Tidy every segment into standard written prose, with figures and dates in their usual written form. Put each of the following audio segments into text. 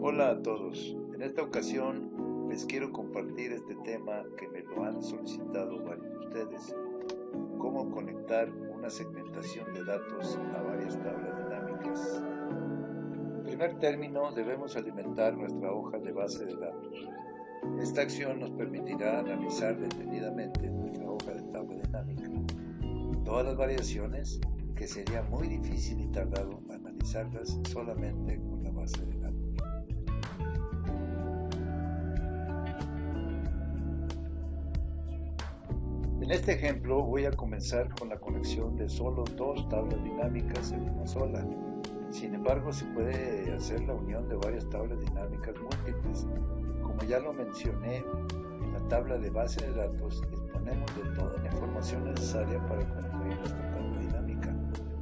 Hola a todos, en esta ocasión les quiero compartir este tema que me lo han solicitado varios de ustedes: cómo conectar una segmentación de datos a varias tablas dinámicas. En primer término, debemos alimentar nuestra hoja de base de datos. Esta acción nos permitirá analizar detenidamente nuestra hoja de tabla dinámica, todas las variaciones que sería muy difícil y tardado analizarlas solamente con la base de datos. En este ejemplo voy a comenzar con la conexión de solo dos tablas dinámicas en una sola. Sin embargo, se puede hacer la unión de varias tablas dinámicas múltiples. Como ya lo mencioné, en la tabla de base de datos disponemos de toda la información necesaria para construir nuestra tabla dinámica.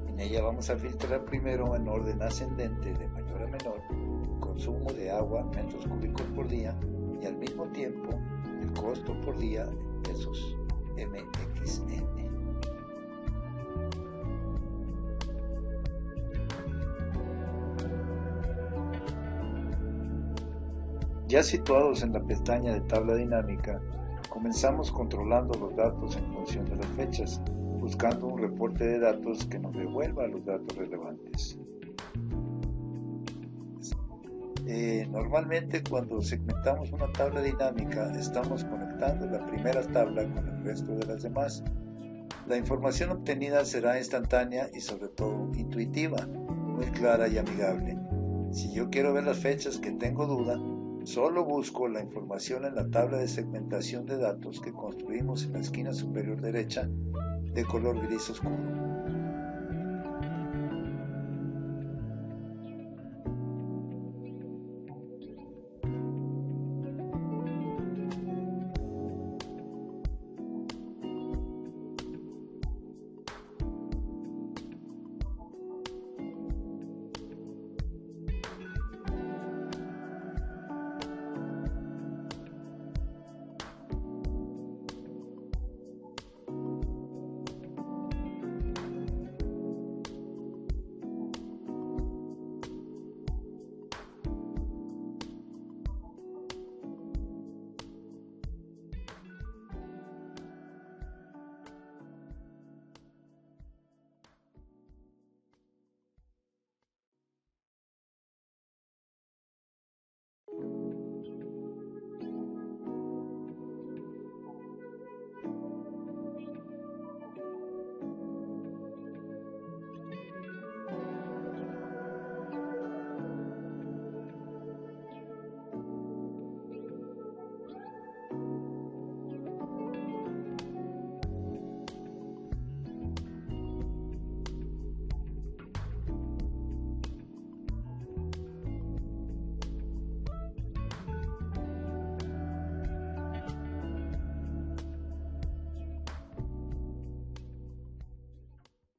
En ella vamos a filtrar primero en orden ascendente de mayor a menor el consumo de agua metros cúbicos por día y al mismo tiempo el costo por día en pesos OM.HM. Ya situados en la pestaña de tabla dinámica, comenzamos controlando los datos en función de las fechas, buscando un reporte de datos que nos devuelva los datos relevantes. Normalmente cuando segmentamos una tabla dinámica estamos conectando la primera tabla con el resto de las demás. La información obtenida será instantánea y sobre todo intuitiva, muy clara y amigable. Si yo quiero ver las fechas que tengo duda, solo busco la información en la tabla de segmentación de datos que construimos en la esquina superior derecha de color gris oscuro.